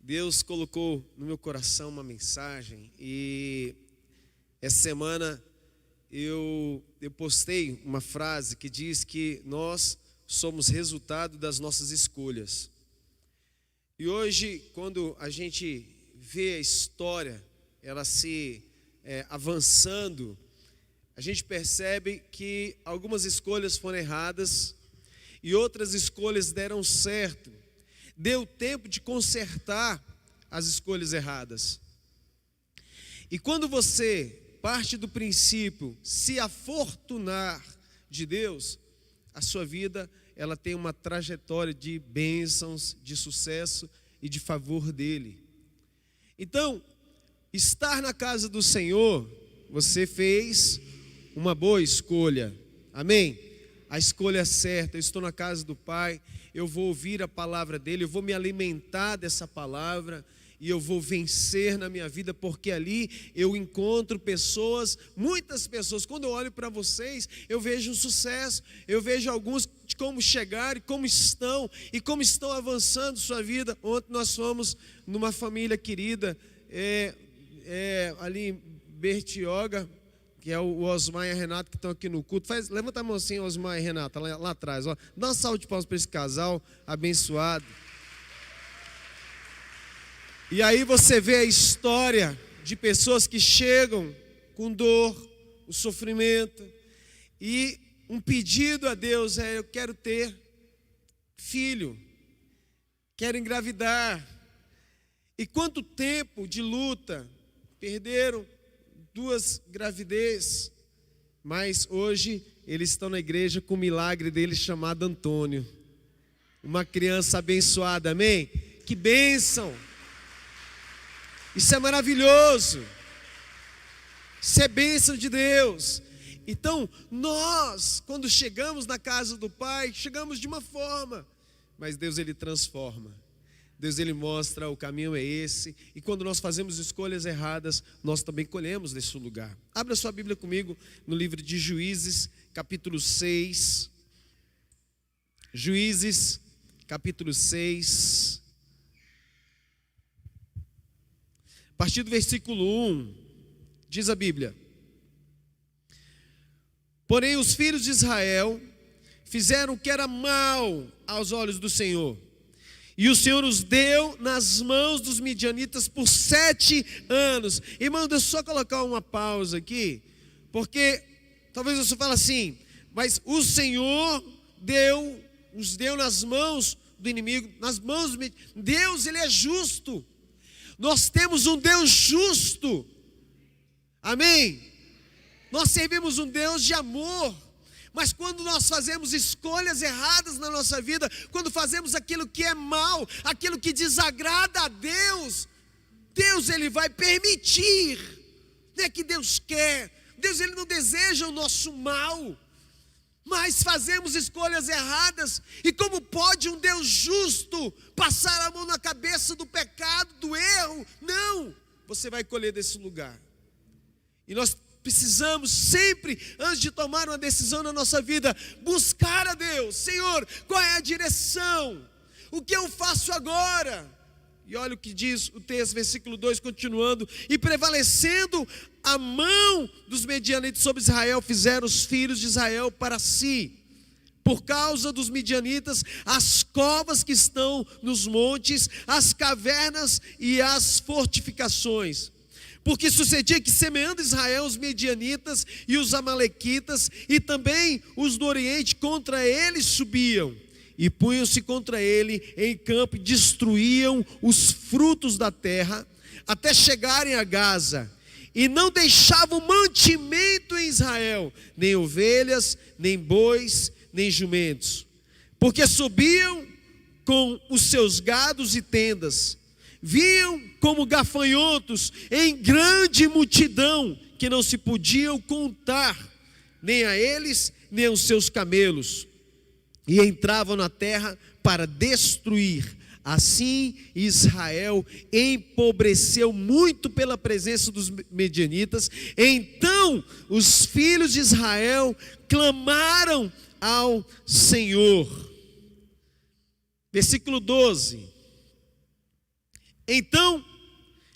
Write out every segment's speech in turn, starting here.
Deus colocou no meu coração uma mensagem e essa semana eu postei uma frase que diz que nós somos resultado das nossas escolhas. E hoje, quando a gente vê a história, ela se avançando, a gente percebe que algumas escolhas foram erradas e outras escolhas deram certo. Deu tempo de consertar as escolhas erradas. E quando você parte do princípio se afortunar de Deus, a sua vida ela tem uma trajetória de bênçãos, de sucesso e de favor dele. Então, estar na casa do Senhor, você fez uma boa escolha. Amém? A escolha é certa. Eu estou na casa do Pai, eu vou ouvir a palavra dele, eu vou me alimentar dessa palavra e eu vou vencer na minha vida, porque ali eu encontro pessoas, muitas pessoas. Quando eu olho para vocês, eu vejo um sucesso, eu vejo alguns de como chegaram e como estão avançando sua vida. Ontem nós fomos numa família querida, ali em Bertioga, que é o Osmar e a Renata que estão aqui no culto. Levanta a mão assim, Osmar e Renata, lá atrás. Ó. Dá uma salva de palmas para esse casal abençoado. E aí você vê a história de pessoas que chegam com dor, o sofrimento, e um pedido a Deus eu quero ter filho, quero engravidar. E quanto tempo de luta, perderam 2 gravidez, mas hoje eles estão na igreja com o milagre dele chamado Antônio, uma criança abençoada, amém? Que bênção! Isso é maravilhoso, isso é bênção de Deus. Então nós, quando chegamos na casa do Pai, chegamos de uma forma, mas Deus ele transforma. Deus ele mostra, o caminho é esse. E quando nós fazemos escolhas erradas, nós também colhemos nesse lugar. Abra sua Bíblia comigo no livro de Juízes, capítulo 6. Juízes, capítulo 6. A partir do versículo 1, diz a Bíblia: porém os filhos de Israel fizeram o que era mal aos olhos do Senhor. E o Senhor os deu nas mãos dos midianitas por 7 anos. Irmão, deixa eu só colocar uma pausa aqui, porque talvez você fale assim, mas o Senhor os deu nas mãos do inimigo, nas mãos do midianitas. Deus, ele é justo. Nós temos um Deus justo. Amém? Nós servimos um Deus de amor. Mas quando nós fazemos escolhas erradas na nossa vida, quando fazemos aquilo que é mal, aquilo que desagrada a Deus, Deus ele vai permitir. Não é que Deus quer, Deus ele não deseja o nosso mal, mas fazemos escolhas erradas. E como pode um Deus justo passar a mão na cabeça do pecado, do erro? Não, você vai colher desse lugar. E nós precisamos sempre, antes de tomar uma decisão na nossa vida, buscar a Deus. Senhor, qual é a direção? O que eu faço agora? E olha o que diz o texto, versículo 2, continuando: e prevalecendo a mão dos medianitas sobre Israel, fizeram os filhos de Israel para si, por causa dos midianitas, as covas que estão nos montes, as cavernas e as fortificações. Porque sucedia que, semeando Israel, os medianitas e os amalequitas, e também os do Oriente, contra ele subiam, e punham-se contra ele em campo, e destruíam os frutos da terra, até chegarem a Gaza, e não deixavam mantimento em Israel, nem ovelhas, nem bois, nem jumentos, porque subiam com os seus gados e tendas, vinham como gafanhotos em grande multidão, que não se podiam contar, nem a eles, nem aos seus camelos, e entravam na terra para destruir. Assim Israel empobreceu muito pela presença dos medianitas. Então os filhos de Israel clamaram ao Senhor. Versículo 12: Então,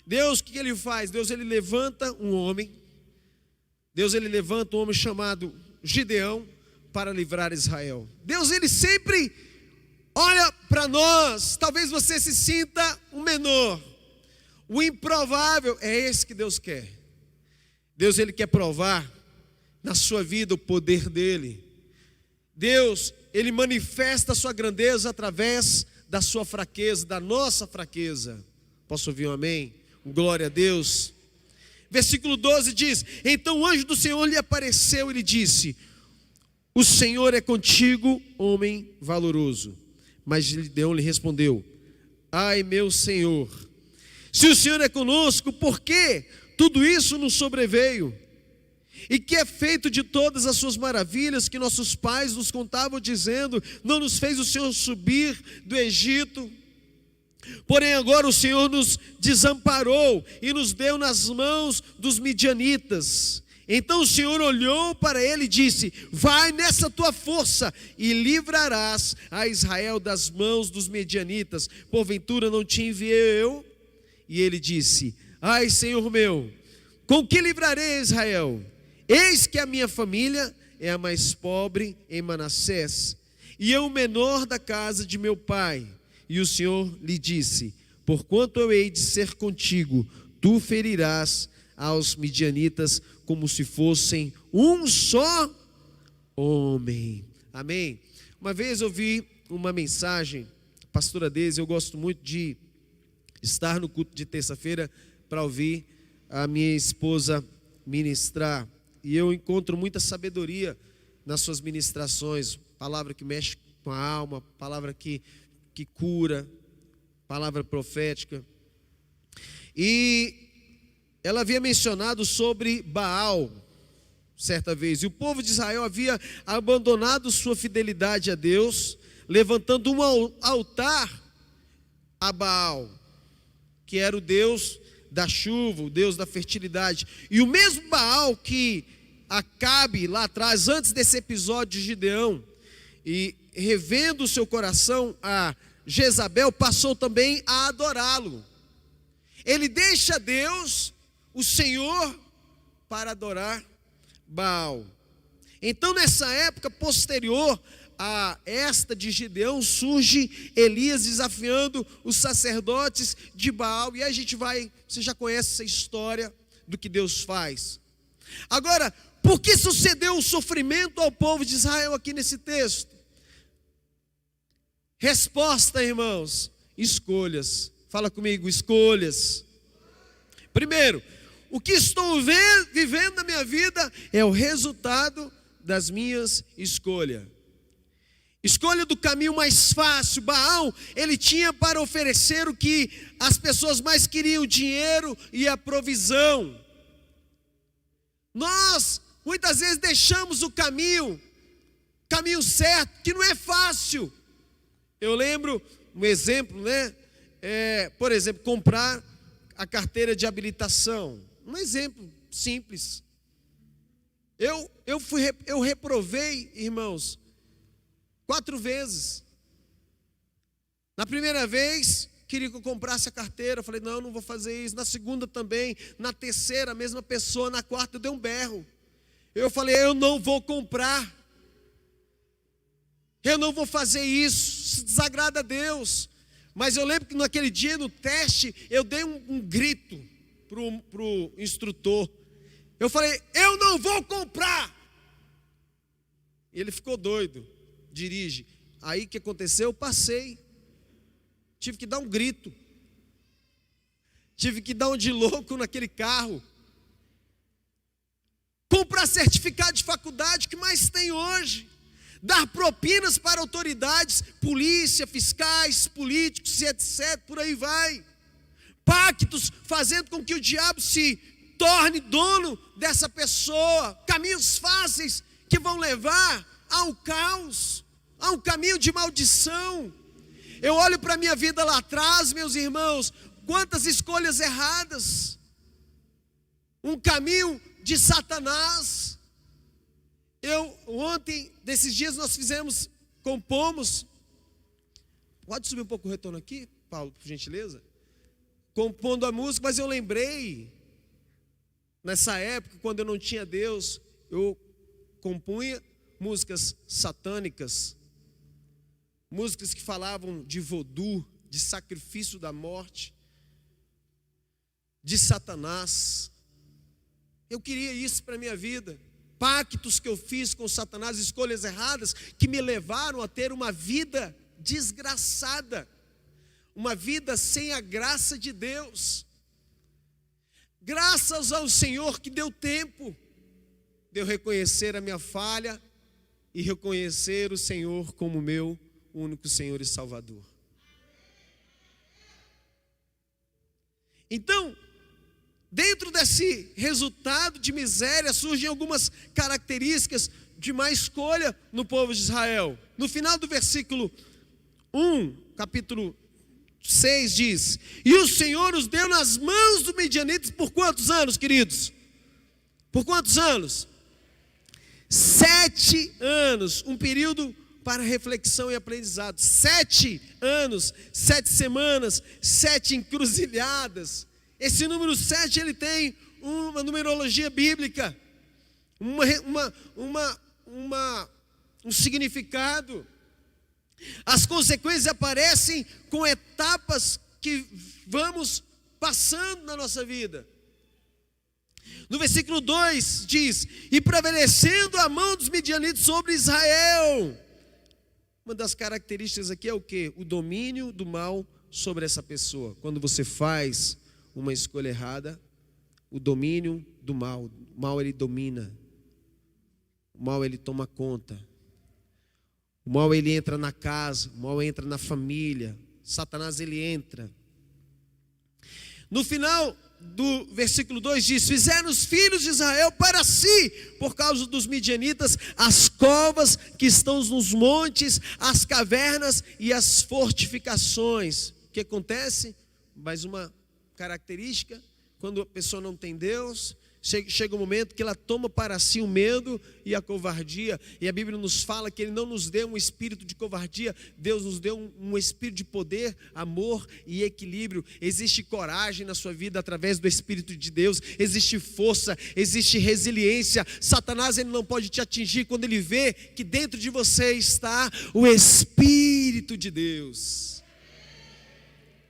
Deus, o que ele faz? Deus, ele levanta um homem. Deus, ele levanta um homem chamado Gideão para livrar Israel. Deus, ele sempre olha para nós. Talvez você se sinta um menor. O improvável é esse que Deus quer. Deus, ele quer provar na sua vida o poder dele. Deus, ele manifesta a sua grandeza através da sua fraqueza, da nossa fraqueza. Posso ouvir um amém? Glória a Deus. Versículo 12 diz: então o anjo do Senhor lhe apareceu e lhe disse: o Senhor é contigo, homem valoroso. Mas Gideão lhe respondeu: ai, meu Senhor, se o Senhor é conosco, por que tudo isso nos sobreveio? E que é feito de todas as suas maravilhas que nossos pais nos contavam, dizendo: não nos fez o Senhor subir do Egito? Porém agora o Senhor nos desamparou e nos deu nas mãos dos midianitas. Então o Senhor olhou para ele e disse: vai nessa tua força e livrarás a Israel das mãos dos midianitas. Porventura não te enviei eu? E ele disse: ai, Senhor meu, com que livrarei Israel? Eis que a minha família é a mais pobre em Manassés, e eu o menor da casa de meu pai. E o Senhor lhe disse: porquanto eu hei de ser contigo, tu ferirás aos midianitas como se fossem um só homem. Amém? Uma vez eu vi uma mensagem, pastora Deise, eu gosto muito de estar no culto de terça-feira para ouvir a minha esposa ministrar. E eu encontro muita sabedoria nas suas ministrações, palavra que mexe com a alma, palavra que cura, palavra profética. E ela havia mencionado sobre Baal, certa vez, e o povo de Israel havia abandonado sua fidelidade a Deus, levantando um altar a Baal, que era o Deus da chuva, o Deus da fertilidade. E o mesmo Baal que Acabe lá atrás, antes desse episódio de Gideão, e revendo o seu coração a Jezabel, passou também a adorá-lo. Ele deixa Deus, o Senhor, para adorar Baal. Então nessa época posterior a esta de Gideão, surge Elias desafiando os sacerdotes de Baal. E aí a gente vai, você já conhece essa história do que Deus faz. Agora, por que sucedeu o sofrimento ao povo de Israel aqui nesse texto? Resposta, irmãos: escolhas. Fala comigo, escolhas. Primeiro, o que estou vivendo na minha vida é o resultado das minhas escolhas. Escolha do caminho mais fácil. Baal, ele tinha para oferecer o que as pessoas mais queriam: dinheiro e a provisão. Nós, muitas vezes, deixamos o caminho certo, que não é fácil. Eu lembro um exemplo, né? Por exemplo, comprar a carteira de habilitação. Um exemplo simples. Eu reprovei, irmãos, 4 vezes. Na primeira vez, queria que eu comprasse a carteira. Eu falei: não vou fazer isso. Na segunda também. Na terceira, a mesma pessoa. Na quarta, eu dei um berro. Eu falei: eu não vou comprar. Eu não vou fazer isso. Isso desagrada a Deus. Mas eu lembro que naquele dia, no teste, eu dei um grito para o instrutor. Eu falei: eu não vou comprar. E ele ficou doido. Dirige. Aí o que aconteceu? Eu passei. Tive que dar um grito. Tive que dar um de louco naquele carro. Comprar certificado de faculdade, que mais tem hoje? Dar propinas para autoridades, polícia, fiscais, políticos e etc. Por aí vai. Pactos fazendo com que o diabo se torne dono dessa pessoa. Caminhos fáceis que vão levar ao caos, a um caminho de maldição. Eu olho para a minha vida lá atrás, meus irmãos, quantas escolhas erradas. Um caminho de Satanás. Ontem, desses dias, nós compomos. Pode subir um pouco o retorno aqui, Paulo, por gentileza? compondo a música, mas eu lembrei, nessa época, quando eu não tinha Deus, eu compunha músicas satânicas, músicas que falavam de vodu, de sacrifício da morte, de Satanás. Eu queria isso para a minha vida. Pactos que eu fiz com Satanás, escolhas erradas, que me levaram a ter uma vida desgraçada, uma vida sem a graça de Deus. Graças ao Senhor que deu tempo de eu reconhecer a minha falha e reconhecer o Senhor como meu único Senhor e Salvador. Então, dentro desse resultado de miséria, surgem algumas características de má escolha no povo de Israel. No final do versículo 1, capítulo 6 diz: e o Senhor os deu nas mãos dos midianitas por quantos anos, queridos? Por quantos anos? 7 anos, um período para reflexão e aprendizado. 7 anos, 7 semanas, 7 encruzilhadas. Esse número 7, ele tem uma numerologia bíblica, um significado. As consequências aparecem com etapas que vamos passando na nossa vida. No versículo 2 diz: e prevalecendo a mão dos midianitas sobre Israel. Uma das características aqui é o quê? O domínio do mal sobre essa pessoa. Quando você faz uma escolha errada, o domínio do mal. O mal, ele domina. O mal, ele toma conta. O mal, ele entra na casa. O mal entra na família. Satanás, ele entra. No final do versículo 2 diz: fizeram os filhos de Israel para si, por causa dos midianitas, as covas que estão nos montes, as cavernas e as fortificações. O que acontece? Mais uma característica: quando a pessoa não tem Deus, chega um momento que ela toma para si o medo e a covardia. E a Bíblia nos fala que Ele não nos deu um espírito de covardia, Deus nos deu um espírito de poder, amor e equilíbrio. Existe coragem na sua vida através do Espírito de Deus, existe força, existe resiliência. Satanás, ele não pode te atingir quando ele vê que dentro de você está o Espírito de Deus.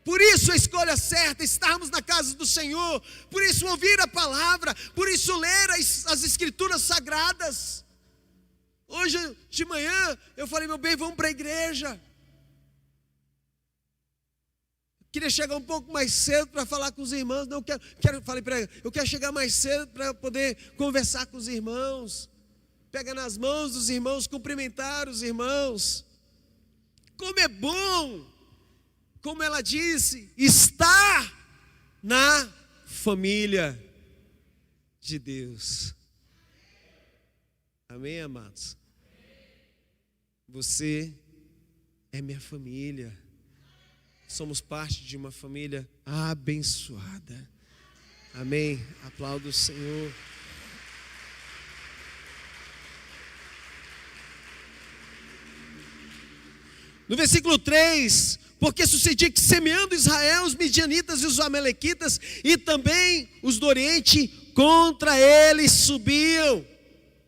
Por isso a escolha certa é estarmos na casa do Senhor, por isso ouvir a palavra, por isso ler as escrituras sagradas. Hoje de manhã eu falei: meu bem, vamos para a igreja. Queria chegar um pouco mais cedo para falar com os irmãos. Não falei para ele, eu quero chegar mais cedo para poder conversar com os irmãos, pegar nas mãos dos irmãos, cumprimentar os irmãos. Como é bom, como ela disse, estar na família de Deus. Amém, amados? Você é minha família. Somos parte de uma família abençoada. Amém? Aplauda o Senhor. No versículo 3: porque sucedia que, semeando Israel, os midianitas e os amalequitas e também os do Oriente contra eles subiam.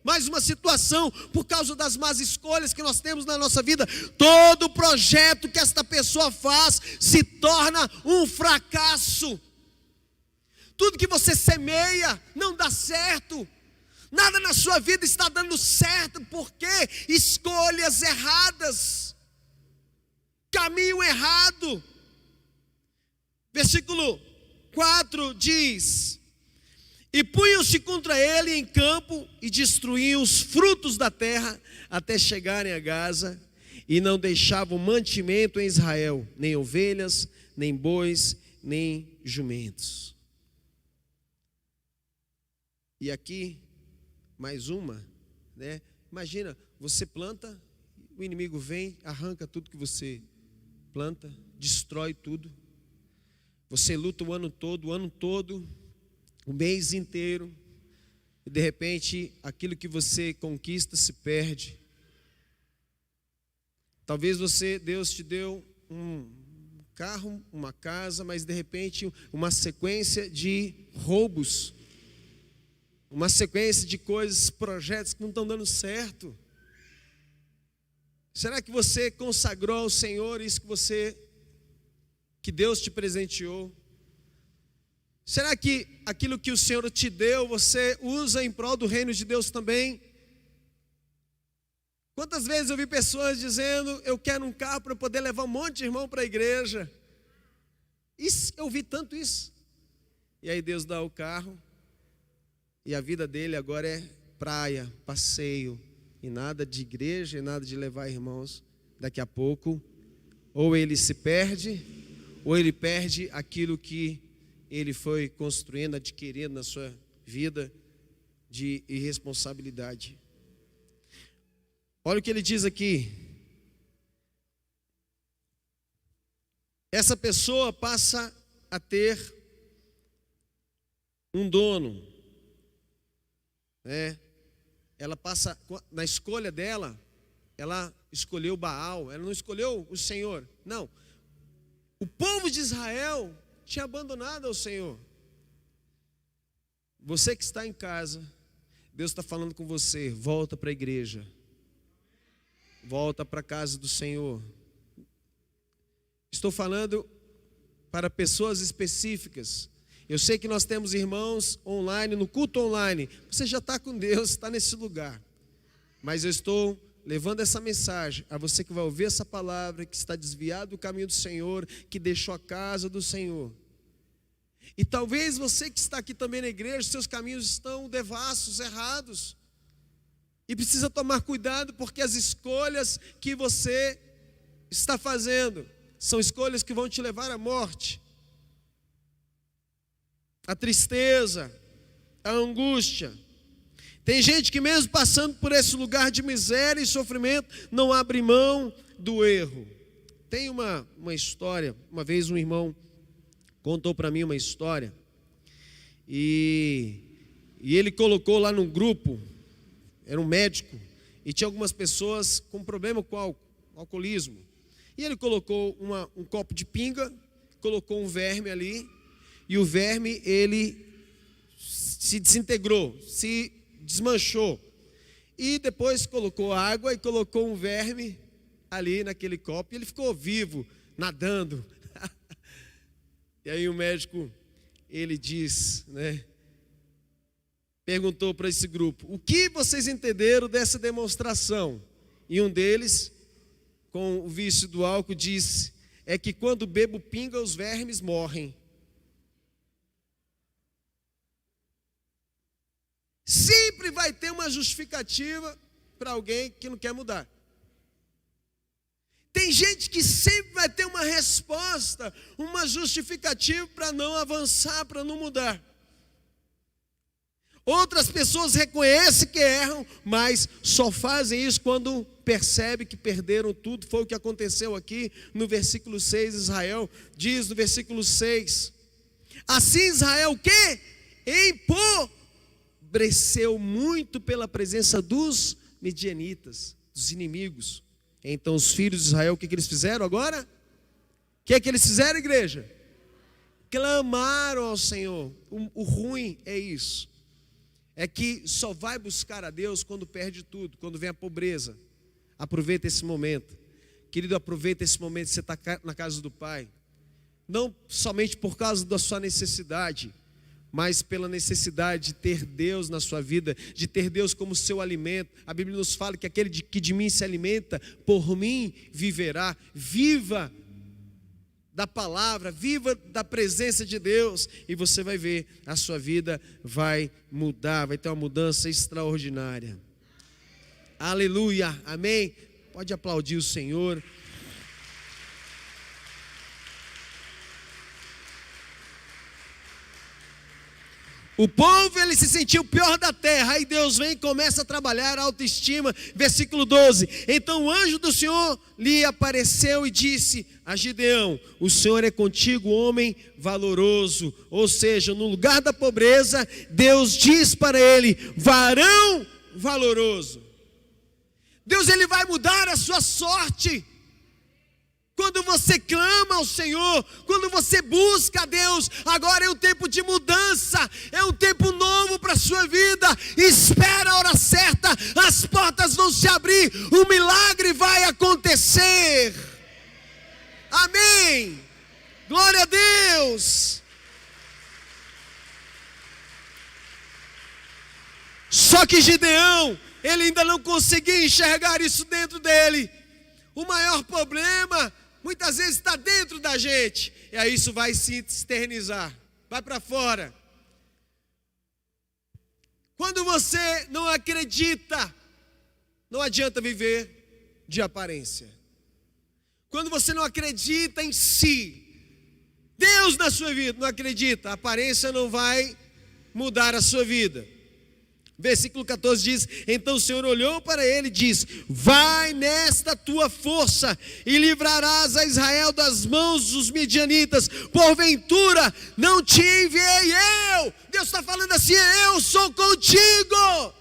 Mais uma situação, por causa das más escolhas que nós temos na nossa vida, todo projeto que esta pessoa faz se torna um fracasso. Tudo que você semeia não dá certo. Nada na sua vida está dando certo, porque escolhas erradas, caminho errado. Versículo 4 diz: e punham-se contra ele em campo e destruíam os frutos da terra até chegarem a Gaza, e não deixavam mantimento em Israel, nem ovelhas, nem bois, nem jumentos. E aqui mais uma, né? Imagina, você planta, o inimigo vem, arranca tudo que você planta, destrói tudo. Você luta o ano todo, o mês inteiro, e de repente aquilo que você conquista se perde. Talvez Deus te deu um carro, uma casa, mas de repente uma sequência de roubos, uma sequência de coisas, projetos que não estão dando certo. Será que você consagrou ao Senhor isso que Deus te presenteou? Será que aquilo que o Senhor te deu, você usa em prol do reino de Deus também? Quantas vezes eu vi pessoas dizendo, eu quero um carro para poder levar um monte de irmão para a igreja. Eu vi tanto isso. E aí Deus dá o carro, e a vida dele agora é praia, passeio, e nada de igreja, e nada de levar irmãos. Daqui a pouco, ou ele se perde, ou ele perde aquilo que ele foi construindo, adquirindo na sua vida de irresponsabilidade. Olha o que ele diz aqui. Essa pessoa passa a ter um dono, né? Ela passa, na escolha dela, ela escolheu Baal, ela não escolheu o Senhor. Não, o povo de Israel tinha abandonado ao Senhor. Você que está em casa, Deus está falando com você, volta para a igreja. Volta para a casa do Senhor. Estou falando para pessoas específicas. Eu sei que nós temos irmãos online, no culto online. Você já está com Deus, está nesse lugar. Mas eu estou levando essa mensagem a você que vai ouvir essa palavra, que está desviado do caminho do Senhor, que deixou a casa do Senhor. E talvez você que está aqui também na igreja, seus caminhos estão devassos, errados. E precisa tomar cuidado, porque as escolhas que você está fazendo são escolhas que vão te levar à morte. A tristeza, a angústia. Tem gente que mesmo passando por esse lugar de miséria e sofrimento, não abre mão do erro. Tem uma história, uma vez um irmão contou para mim uma história, e ele colocou lá no grupo, era um médico, e tinha algumas pessoas com problema com alcoolismo. E ele colocou um copo de pinga, colocou um verme ali, e o verme, ele se desintegrou, se desmanchou. E depois colocou água e colocou um verme ali naquele copo, e ele ficou vivo, nadando. E aí o médico, ele diz, né? Perguntou para esse grupo, o que vocês entenderam dessa demonstração? E um deles, com o vício do álcool, disse, é que quando bebo pinga, os vermes morrem. Sempre vai ter uma justificativa para alguém que não quer mudar. Tem gente que sempre vai ter uma resposta, uma justificativa para não avançar, para não mudar. Outras pessoas reconhecem que erram, mas só fazem isso quando percebem que perderam tudo. Foi o que aconteceu aqui no versículo 6, Israel diz no versículo 6. Assim Israel o quê? Empobreceu muito pela presença dos midianitas, dos inimigos. Então os filhos de Israel, o que eles fizeram agora? O que eles fizeram, igreja? Clamaram ao Senhor. O ruim é isso. É que só vai buscar a Deus quando perde tudo, quando vem a pobreza. Aproveita esse momento. Querido, aproveita esse momento que você está na casa do Pai. Não somente por causa da sua necessidade, mas pela necessidade de ter Deus na sua vida, de ter Deus como seu alimento. A Bíblia nos fala que aquele que de mim se alimenta, por mim viverá. Viva da palavra, viva da presença de Deus, e você vai ver, a sua vida vai mudar, vai ter uma mudança extraordinária. Aleluia, amém? Pode aplaudir o Senhor. O povo, ele se sentiu o pior da terra. Aí Deus vem e começa a trabalhar a autoestima. Versículo 12. Então o anjo do Senhor lhe apareceu e disse a Gideão: o Senhor é contigo, homem valoroso. Ou seja, no lugar da pobreza, Deus diz para ele: varão valoroso. Deus, ele vai mudar a sua sorte. Quando você clama ao Senhor, quando você busca a Deus, agora é um tempo de mudança, é um tempo novo para a sua vida. Espera a hora certa, as portas vão se abrir, o milagre vai acontecer. Amém. Glória a Deus. Só que Gideão, ele ainda não conseguia enxergar isso dentro dele. O maior problema muitas vezes está dentro da gente, e aí isso vai se externizar, vai para fora. Quando você não acredita, não adianta viver de aparência. Quando você não acredita em si, Deus na sua vida, não acredita, a aparência não vai mudar a sua vida. Versículo 14 diz: então o Senhor olhou para ele e disse: vai nesta tua força e livrarás a Israel das mãos dos midianitas. Porventura não te enviei eu? Deus está falando assim: eu sou contigo.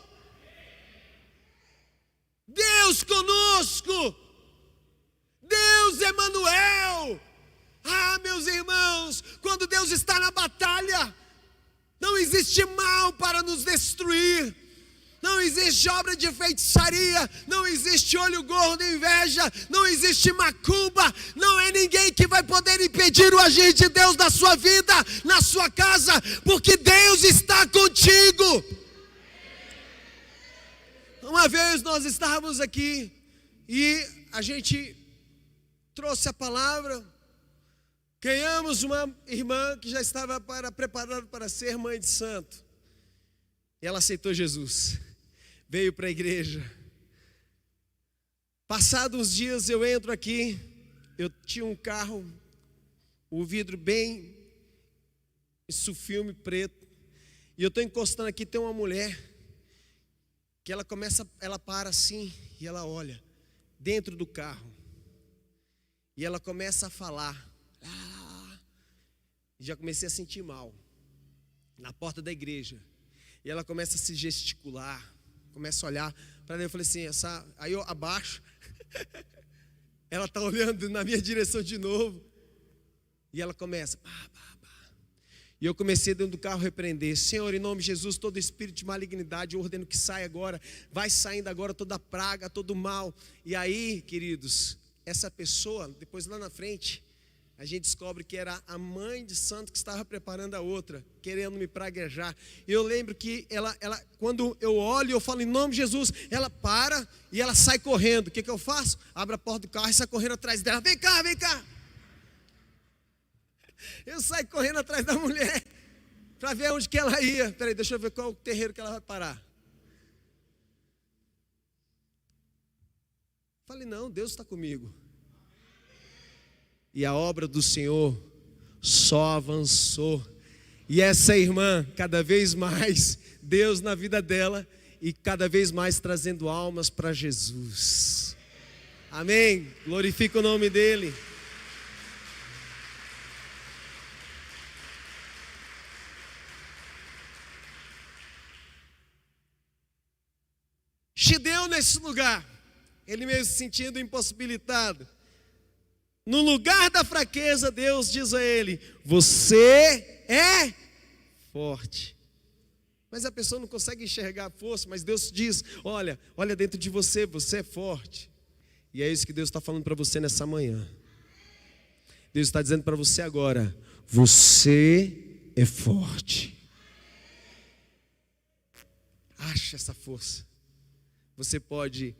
Deus conosco, Deus Emanuel. Ah, meus irmãos, quando Deus está na batalha, não existe mal para nos destruir, não existe obra de feitiçaria, não existe olho gordo, inveja, não existe macumba, não é ninguém que vai poder impedir o agir de Deus na sua vida, na sua casa, porque Deus está contigo. Uma vez nós estávamos aqui e a gente trouxe a palavra. Ganhamos uma irmã que já estava preparada para ser mãe de santo. E ela aceitou Jesus. Veio para a igreja. Passados uns dias eu entro aqui. Eu tinha um carro, o vidro bem, isso filme preto. E eu estou encostando aqui, tem uma mulher que ela para assim e ela olha dentro do carro. E ela começa a falar. Já comecei a sentir mal na porta da igreja. E ela começa a se gesticular, começa a olhar para mim. Eu falei assim, aí eu abaixo. Ela está olhando na minha direção de novo. E ela começa. E eu comecei dentro do carro a repreender: Senhor, em nome de Jesus, todo espírito de malignidade, eu ordeno que saia agora. Vai saindo agora toda praga, todo mal. E aí, queridos, essa pessoa, depois lá na frente, a gente descobre que era a mãe de santo que estava preparando a outra, querendo me praguejar. E eu lembro que ela, quando eu olho, eu falo em nome de Jesus, ela para e ela sai correndo. O que eu faço? Abro a porta do carro e sai correndo atrás dela. Vem cá, vem cá. Eu saio correndo atrás da mulher para ver onde que ela ia. Peraí, deixa eu ver qual o terreiro que ela vai parar. Falei, não, Deus está comigo. E a obra do Senhor só avançou. E essa irmã, cada vez mais, Deus na vida dela, e cada vez mais trazendo almas para Jesus. Amém? Glorifica o nome dele. Gideão nesse lugar, ele mesmo se sentindo impossibilitado. No lugar da fraqueza, Deus diz a ele: você é forte. Mas a pessoa não consegue enxergar a força, mas Deus diz: olha dentro de você, você é forte. E é isso que Deus está falando para você nessa manhã. Deus está dizendo para você agora: você é forte. Acha essa força. Você pode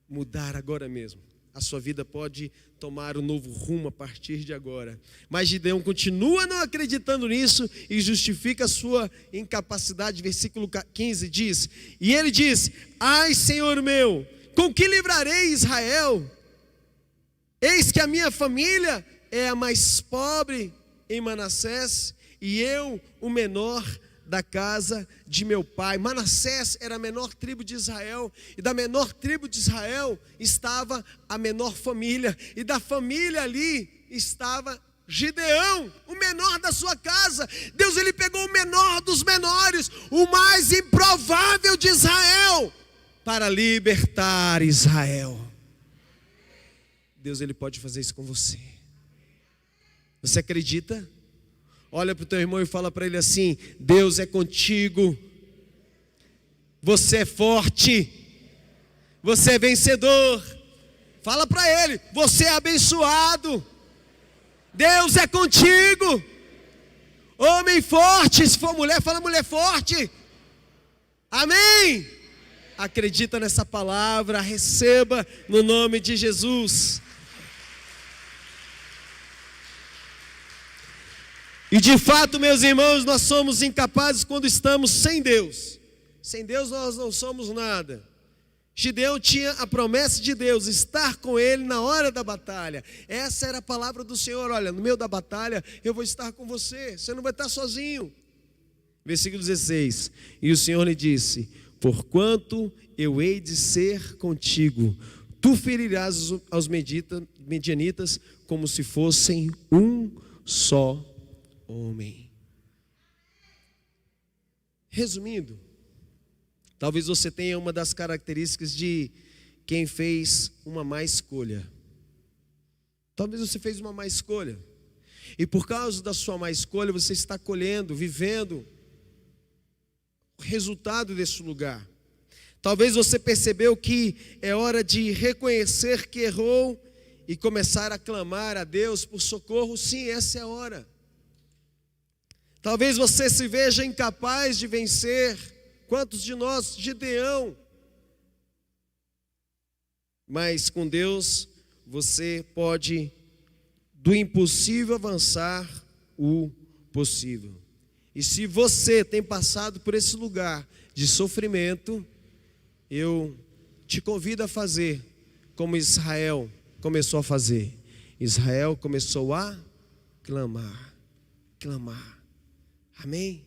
mudar agora mesmo. A sua vida pode tomar um novo rumo a partir de agora. Mas Gideão continua não acreditando nisso e justifica a sua incapacidade. Versículo 15 diz: e ele diz: ai, Senhor meu, com que livrarei Israel? Eis que a minha família é a mais pobre em Manassés, e eu o menor da casa de meu pai. Manassés era a menor tribo de Israel, e da menor tribo de Israel estava a menor família, e da família ali estava Gideão, o menor da sua casa. Deus, ele pegou o menor dos menores, o mais improvável de Israel, para libertar Israel. Deus ele pode fazer isso com você. Você acredita? Olha para o teu irmão e fala para ele assim: Deus é contigo, você é forte, você é vencedor. Fala para ele: você é abençoado, Deus é contigo. Homem forte, se for mulher, fala mulher forte. Amém? Acredita nessa palavra, receba no nome de Jesus. E de fato, meus irmãos, nós somos incapazes quando estamos sem Deus. Sem Deus nós não somos nada. Gideão tinha a promessa de Deus, estar com ele na hora da batalha. Essa era a palavra do Senhor: olha, no meio da batalha eu vou estar com você, você não vai estar sozinho. Versículo 16: e o Senhor lhe disse: porquanto eu hei de ser contigo, tu ferirás aos medianitas como se fossem um só homem. Resumindo, talvez você tenha uma das características de quem fez uma má escolha. Talvez você fez uma má escolha, e por causa da sua má escolha você está colhendo, vivendo o resultado desse lugar. Talvez você percebeu que é hora de reconhecer que errou e começar a clamar a Deus por socorro. Sim, essa é a hora. Talvez você se veja incapaz de vencer. Quantos de nós? Gideão. Mas com Deus você pode do impossível avançar o possível. E se você tem passado por esse lugar de sofrimento, eu te convido a fazer como Israel começou a fazer. Israel começou a clamar. Amém?